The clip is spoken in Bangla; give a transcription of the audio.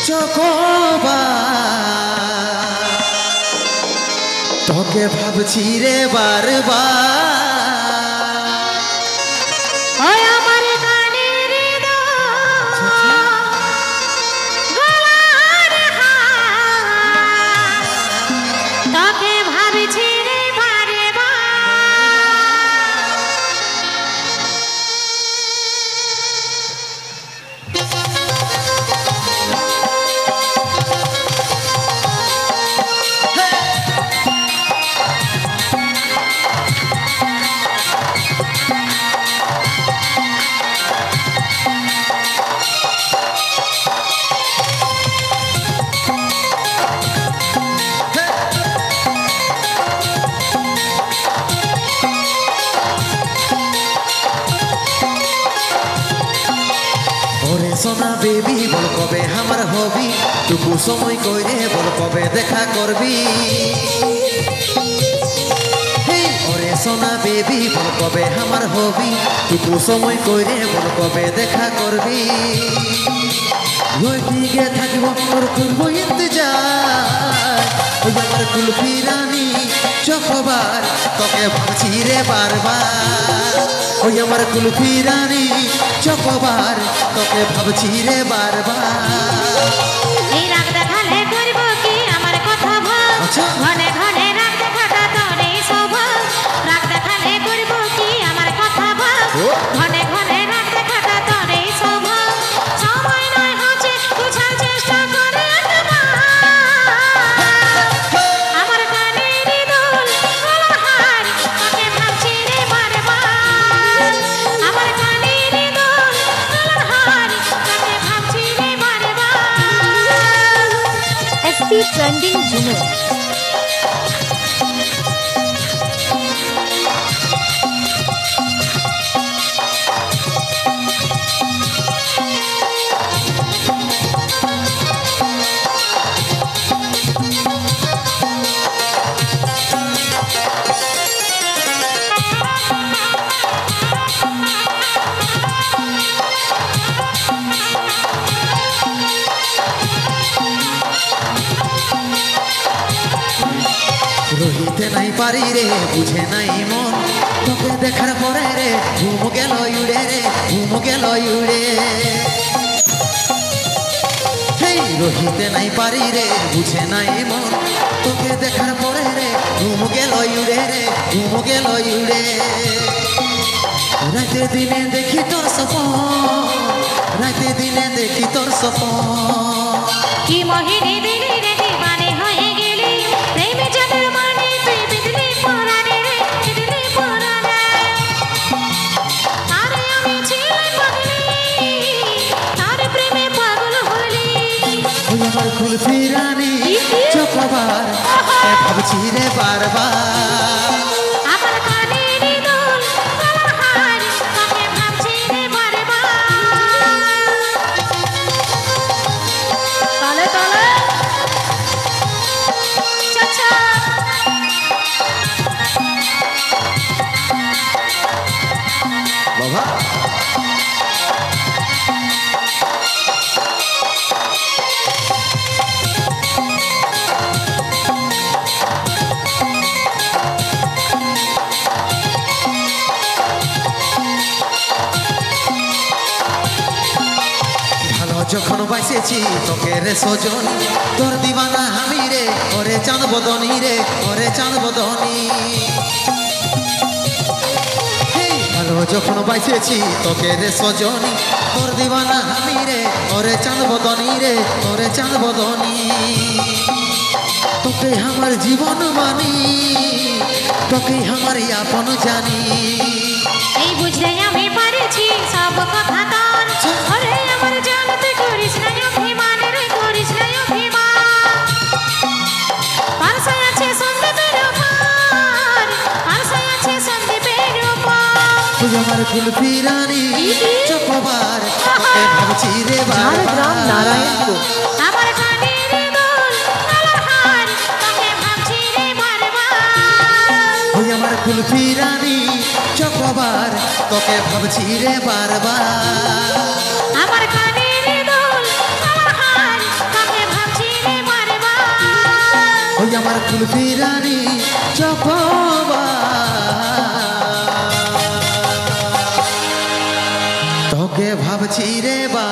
চকোবার তোকে ভাবছি রে বারবার ওই আমার গানের গলার হার তোকে ভাবছি রে বারে ওরে সোনা বেবি বল কবে আমার হবি টুকু সময় কইরে বল কবে দেখা করবি ওরে সোনা বেবি বল কবে আমার হবি টুকু সময় কইরে বল কবে দেখা করবি ওই দিকে থাকব তোর করবো ইন্তজার ওই আমার কুলফি রানী চকোবার তোকে ভাবছি রে বারবার ওই আমার কুলফি রানী চকোবার তোকে ভাবছি রে বারবার এই রাগ দেখালে করব কি আমার কথা ভাব ঘনে ঘনে রাগ দেখাটা তোর এই স্বভাব রাগ দেখালে করব কি আমার কথা ভাব ঘনে ঘনে রাগ দেখাটা তোর এই স্বভাব সময় নয় হচ্ছে বুঝার চেষ্টা করে আমার কানের দুল গলার হার তোকে ভাবছি রে বারবার আমার কানের দুল গলার হার তোকে ভাবছি রে বারবার SP Trending Juno রহিতে নাই পারি রে বুঝে নাই মন তোকে দেখার পরে রে ঘুম গেল উড়ে রে ঘুম গেল উড়ে হেই রহিতে নাই পারি রে বুঝে নাই মন তোকে দেখার পরে রে ঘুম গেল উড়ে রে ঘুম গেল উড়ে রাতে দিনে দেখি তোর স্বপ্ন রাতে দিনে দেখি তোর স্বপ্ন কি মোহিনী দিলি রে দিবানে হয়ে গেলি প্রেমে যাদের মানে তুই বিদলি পরানে রে বিদলি পরানে আরে আমি ছিলাম পাগলি তার প্রেমে পাগল হলি ওই আমার কুলফি রানী চকোবার তোকে ভাবছি রে বারবার আমার কানের দুল গলার হার তোকে ভাবছি রে বারবার তালে তালে চাচা বাবা ভালো যখন বাসেছি তোকে রে সজন তোর দিবানা আমি রে ওরে চাঁদ বদনি রে ওরে চাঁদ বদনি ভালো যখন বাসেছি তোকে রে সজনি তোর দিবানা আমি রে ওরে চাঁদ বদনি রে ওরে চাঁদ বদনি তোকে আমার জীবন মানি তোকে আমার আপন জানি এই বুঝলে আমি পারেছি সব কথা তোর ওরে আমার জান তুই করিস না অভিমান রে করিস না অভিমান পারসায় আছে সন্দীপের উপর পারসায় আছে সন্দীপের উপর তুই আমার কুলফি রানী চকোবার তোকে ভাবছি রে ঝাড়গ্রাম বারবার নারায়ণপুর আমার কানের দুল গলার হার তোকে ভাবছি রে বারবার ওই আমার কুলফি রানী চকোবার তোকে ভাবছি রে বারবার আমার কানের দুল গলার হার তোকে কুলফি রানী চকোবা তোকে ভাবছি রে বা